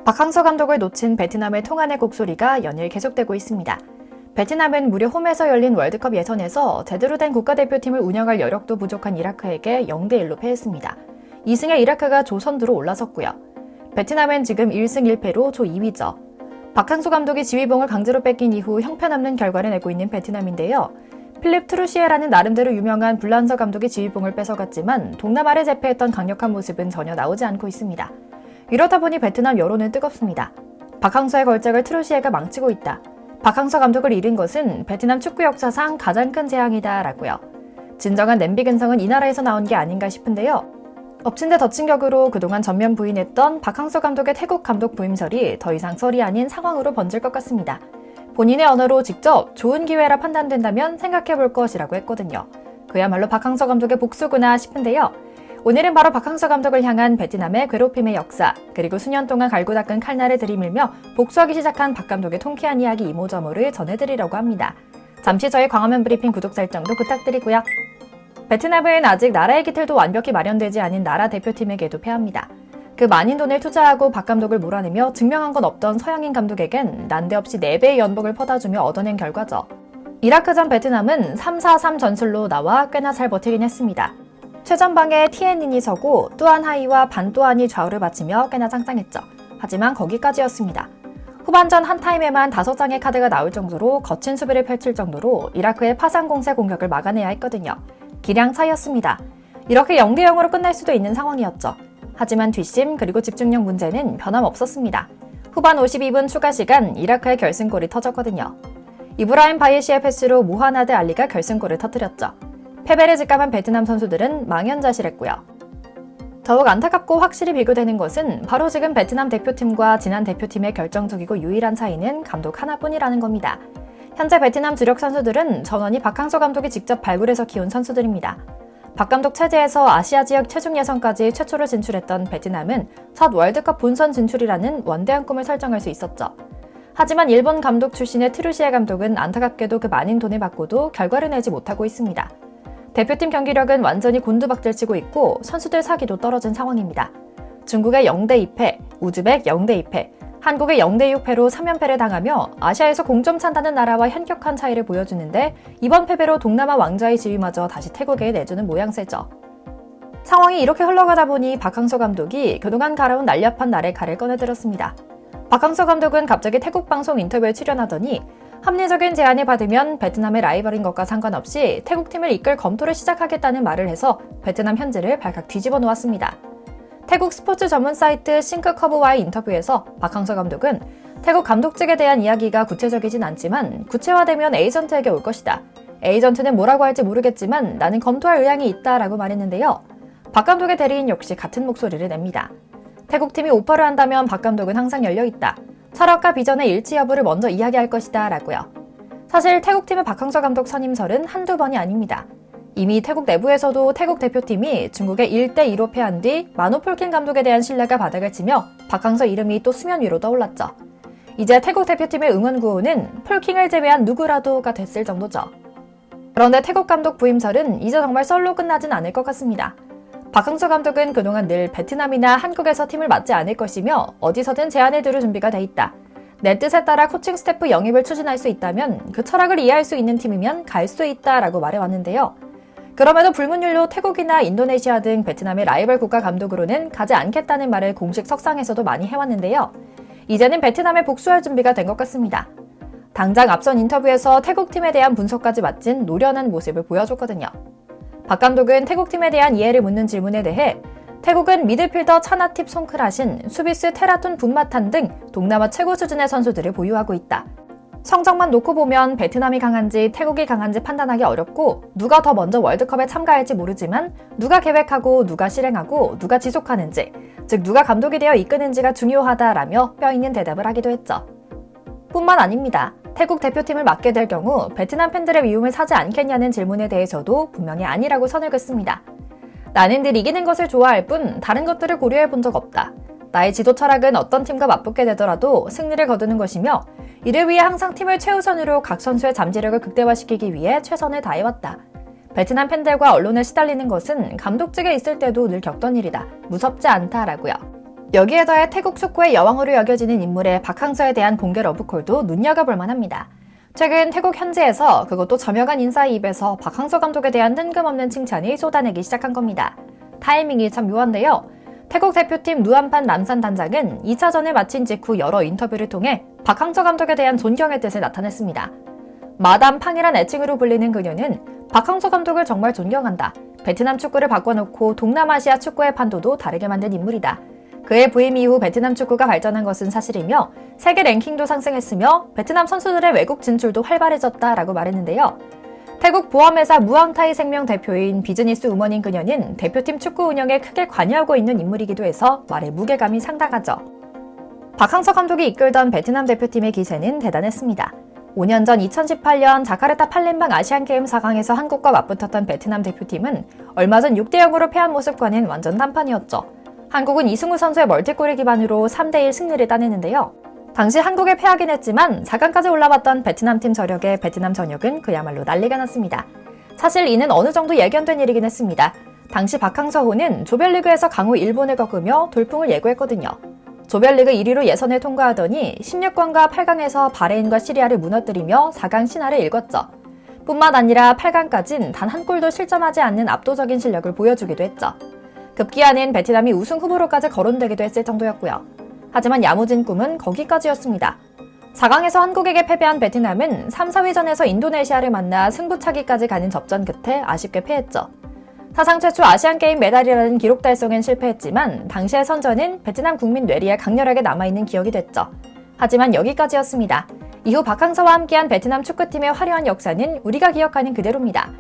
박항서 감독을 놓친 베트남의 통안의 곡소리가 연일 계속되고 있습니다. 베트남은 무려 홈에서 열린 월드컵 예선에서 제대로 된 국가대표팀을 운영할 여력도 부족한 이라크에게 0대1로 패했습니다. 2승의 이라크가 조선두로 올라섰고요. 베트남은 지금 1승 1패로 조 2위죠. 박항서 감독이 지휘봉을 강제로 뺏긴 이후 형편없는 결과를 내고 있는 베트남인데요. 필립 트루시에라는 나름대로 유명한 불란서 감독이 지휘봉을 뺏어갔지만 동남아를 제패했던 강력한 모습은 전혀 나오지 않고 있습니다. 이러다 보니 베트남 여론은 뜨겁습니다. 박항서의 걸작을 트루시에가 망치고 있다. 박항서 감독을 잃은 것은 베트남 축구 역사상 가장 큰 재앙이다 라고요. 진정한 냄비 근성은 이 나라에서 나온 게 아닌가 싶은데요. 엎친 데 덮친 격으로 그동안 전면 부인했던 박항서 감독의 태국 감독 부임설이 더 이상 설이 아닌 상황으로 번질 것 같습니다. 본인의 언어로 직접 좋은 기회라 판단된다면 생각해볼 것이라고 했거든요. 그야말로 박항서 감독의 복수구나 싶은데요. 오늘은 바로 박항서 감독을 향한 베트남의 괴롭힘의 역사, 그리고 수년 동안 갈고 닦은 칼날을 들이밀며 복수하기 시작한 박 감독의 통쾌한 이야기 이모저모를 전해드리려고 합니다. 잠시 저희 광화문 브리핑 구독 설정도 부탁드리고요. 베트남은 아직 나라의 기틀도 완벽히 마련되지 않은 나라 대표팀에게도 패합니다. 그 많은 돈을 투자하고 박 감독을 몰아내며 증명한 건 없던 서양인 감독에겐 난데없이 4배의 연봉을 퍼다주며 얻어낸 결과죠. 이라크전 베트남은 3-4-3 전술로 나와 꽤나 잘 버티긴 했습니다. 최전방에 티엔닌이 서고 뚜안하이와 반뚜안이 좌우를 바치며 꽤나 짱짱했죠. 하지만 거기까지였습니다. 후반전 한 타임에만 5장의 카드가 나올 정도로 거친 수비를 펼칠 정도로 이라크의 파상 공세 공격을 막아내야 했거든요. 기량 차이였습니다. 이렇게 0대0으로 끝날 수도 있는 상황이었죠. 하지만 뒷심 그리고 집중력 문제는 변함없었습니다. 후반 52분 추가 시간 이라크의 결승골이 터졌거든요. 이브라임 바이시의 패스로 모하나드 알리가 결승골을 터뜨렸죠. 패배를 직감한 베트남 선수들은 망연자실했고요. 더욱 안타깝고 확실히 비교되는 것은 바로 지금 베트남 대표팀과 지난 대표팀의 결정적이고 유일한 차이는 감독 하나뿐이라는 겁니다. 현재 베트남 주력 선수들은 전원이 박항서 감독이 직접 발굴해서 키운 선수들입니다. 박 감독 체제에서 아시아 지역 최종 예선까지 최초로 진출했던 베트남은 첫 월드컵 본선 진출이라는 원대한 꿈을 설정할 수 있었죠. 하지만 일본 감독 출신의 트루시에 감독은 안타깝게도 그 많은 돈을 받고도 결과를 내지 못하고 있습니다. 대표팀 경기력은 완전히 곤두박질치고 있고 선수들 사기도 떨어진 상황입니다. 중국의 0대2패, 우즈벡 0대2패, 한국의 0대6패로 3연패를 당하며 아시아에서 공점 찬다는 나라와 현격한 차이를 보여주는데 이번 패배로 동남아 왕좌의 지위마저 다시 태국에 내주는 모양새죠. 상황이 이렇게 흘러가다 보니 박항서 감독이 그동안 갈아온 날렵한 날의 칼을 꺼내들었습니다. 박항서 감독은 갑자기 태국 방송 인터뷰에 출연하더니 합리적인 제안을 받으면 베트남의 라이벌인 것과 상관없이 태국팀을 이끌 검토를 시작하겠다는 말을 해서 베트남 현지를 발칵 뒤집어 놓았습니다. 태국 스포츠 전문 사이트 싱크커브와의 인터뷰에서 박항서 감독은 태국 감독직에 대한 이야기가 구체적이진 않지만 구체화되면 에이전트에게 올 것이다. 에이전트는 뭐라고 할지 모르겠지만 나는 검토할 의향이 있다라고 말했는데요. 박 감독의 대리인 역시 같은 목소리를 냅니다. 태국팀이 오퍼를 한다면 박 감독은 항상 열려있다. 철학과 비전의 일치 여부를 먼저 이야기할 것이다 라고요. 사실 태국팀의 박항서 감독 선임설은 한두 번이 아닙니다. 이미 태국 내부에서도 태국 대표팀이 중국에 1대2로 패한 뒤 마노폴킨 감독에 대한 신뢰가 바닥을 치며 박항서 이름이 또 수면 위로 떠올랐죠. 이제 태국 대표팀의 응원 구호는 폴킹을 제외한 누구라도가 됐을 정도죠. 그런데 태국 감독 부임설은 이제 정말 썰로 끝나진 않을 것 같습니다. 박항서 감독은 그동안 늘 베트남이나 한국에서 팀을 맡지 않을 것이며 어디서든 제안을 들을 준비가 돼 있다. 내 뜻에 따라 코칭 스태프 영입을 추진할 수 있다면 그 철학을 이해할 수 있는 팀이면 갈 수 있다라고 말해왔는데요. 그럼에도 불문율로 태국이나 인도네시아 등 베트남의 라이벌 국가 감독으로는 가지 않겠다는 말을 공식 석상에서도 많이 해왔는데요. 이제는 베트남에 복수할 준비가 된 것 같습니다. 당장 앞선 인터뷰에서 태국팀에 대한 분석까지 마친 노련한 모습을 보여줬거든요. 박 감독은 태국팀에 대한 이해를 묻는 질문에 대해 태국은 미드필더 차나팁 송크라신, 수비스 테라툰 분마탄 등 동남아 최고 수준의 선수들을 보유하고 있다. 성적만 놓고 보면 베트남이 강한지 태국이 강한지 판단하기 어렵고 누가 더 먼저 월드컵에 참가할지 모르지만 누가 계획하고 누가 실행하고 누가 지속하는지, 즉 누가 감독이 되어 이끄는지가 중요하다라며 뼈있는 대답을 하기도 했죠. 뿐만 아닙니다. 태국 대표팀을 맡게 될 경우 베트남 팬들의 미움을 사지 않겠냐는 질문에 대해서도 분명히 아니라고 선을 긋습니다. 나는 늘 이기는 것을 좋아할 뿐 다른 것들을 고려해 본 적 없다. 나의 지도 철학은 어떤 팀과 맞붙게 되더라도 승리를 거두는 것이며 이를 위해 항상 팀을 최우선으로 각 선수의 잠재력을 극대화시키기 위해 최선을 다해왔다. 베트남 팬들과 언론에 시달리는 것은 감독직에 있을 때도 늘 겪던 일이다. 무섭지 않다라고요. 여기에 더해 태국 축구의 여왕으로 여겨지는 인물의 박항서에 대한 공개 러브콜도 눈여겨볼 만합니다. 최근 태국 현지에서 그것도 저명한 인사의 입에서 박항서 감독에 대한 뜬금없는 칭찬이 쏟아내기 시작한 겁니다. 타이밍이 참 묘한데요. 태국 대표팀 누안판 람산 단장은 2차전을 마친 직후 여러 인터뷰를 통해 박항서 감독에 대한 존경의 뜻을 나타냈습니다. 마담 팡이란 애칭으로 불리는 그녀는 박항서 감독을 정말 존경한다. 베트남 축구를 바꿔놓고 동남아시아 축구의 판도도 다르게 만든 인물이다. 그의 부임 이후 베트남 축구가 발전한 것은 사실이며 세계 랭킹도 상승했으며 베트남 선수들의 외국 진출도 활발해졌다라고 말했는데요. 태국 보험회사 무앙타이 생명 대표인 비즈니스 우먼인 그녀는 대표팀 축구 운영에 크게 관여하고 있는 인물이기도 해서 말의 무게감이 상당하죠. 박항서 감독이 이끌던 베트남 대표팀의 기세는 대단했습니다. 5년 전 2018년 자카르타 팔렘방 아시안게임 4강에서 한국과 맞붙었던 베트남 대표팀은 얼마 전 6대0으로 패한 모습과는 완전 단판이었죠. 한국은 이승우 선수의 멀티골을 기반으로 3대1 승리를 따내는데요. 당시 한국에 패하긴 했지만 4강까지 올라왔던 베트남팀 저력에 베트남 전역은 그야말로 난리가 났습니다. 사실 이는 어느 정도 예견된 일이긴 했습니다. 당시 박항서호는 조별리그에서 강호 일본을 꺾으며 돌풍을 예고했거든요. 조별리그 1위로 예선을 통과하더니 16강과 8강에서 바레인과 시리아를 무너뜨리며 4강 신화를 읽었죠. 뿐만 아니라 8강까진 단 한 골도 실점하지 않는 압도적인 실력을 보여주기도 했죠. 급기야는 베트남이 우승 후보로까지 거론되기도 했을 정도였고요. 하지만 야무진 꿈은 거기까지였습니다. 4강에서 한국에게 패배한 베트남은 3, 4위전에서 인도네시아를 만나 승부차기까지 가는 접전 끝에 아쉽게 패했죠. 사상 최초 아시안게임 메달이라는 기록 달성엔 실패했지만 당시의 선전은 베트남 국민 뇌리에 강렬하게 남아있는 기억이 됐죠. 하지만 여기까지였습니다. 이후 박항서와 함께한 베트남 축구팀의 화려한 역사는 우리가 기억하는 그대로입니다.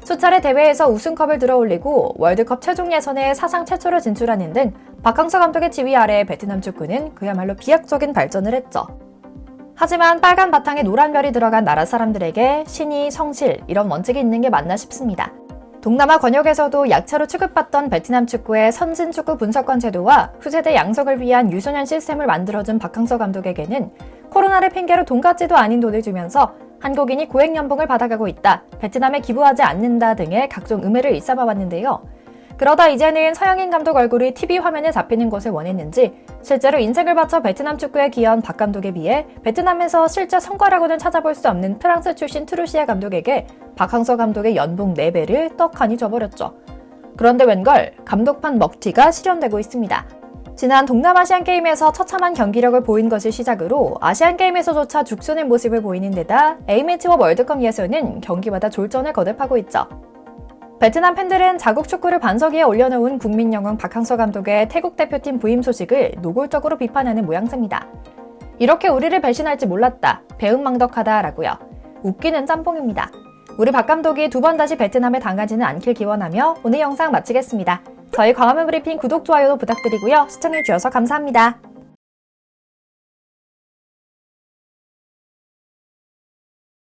수차례 대회에서 우승컵을 들어올리고 월드컵 최종 예선에 사상 최초로 진출하는 등 박항서 감독의 지휘 아래 베트남 축구는 그야말로 비약적인 발전을 했죠. 하지만 빨간 바탕에 노란 별이 들어간 나라 사람들에게 신의, 성실 이런 원칙이 있는 게 맞나 싶습니다. 동남아 권역에서도 약체로 취급받던 베트남 축구의 선진 축구 분석관 제도와 후세대 양성을 위한 유소년 시스템을 만들어준 박항서 감독에게는 코로나를 핑계로 돈 같지도 아닌 돈을 주면서 한국인이 고액 연봉을 받아가고 있다, 베트남에 기부하지 않는다 등의 각종 음해를 일삼아왔는데요. 그러다 이제는 서양인 감독 얼굴이 TV 화면에 잡히는 것을 원했는지 실제로 인생을 바쳐 베트남 축구에 기여한 박 감독에 비해 베트남에서 실제 성과라고는 찾아볼 수 없는 프랑스 출신 트루시아 감독에게 박항서 감독의 연봉 4배를 떡하니 줘버렸죠. 그런데 웬걸 감독판 먹튀가 실현되고 있습니다. 지난 동남아시안게임에서 처참한 경기력을 보인 것을 시작으로 아시안게임에서조차 죽순의 모습을 보이는 데다 A매치와 월드컵 예선은 경기마다 졸전을 거듭하고 있죠. 베트남 팬들은 자국 축구를 반석 위에 올려놓은 국민 영웅 박항서 감독의 태국 대표팀 부임 소식을 노골적으로 비판하는 모양새입니다. 이렇게 우리를 배신할지 몰랐다, 배은망덕하다라고요. 웃기는 짬뽕입니다. 우리 박 감독이 2번 다시 베트남에 당하지는 않길 기원하며 오늘 영상 마치겠습니다. 저희 광화문 브리핑 구독, 좋아요도 부탁드리고요. 시청해주셔서 감사합니다.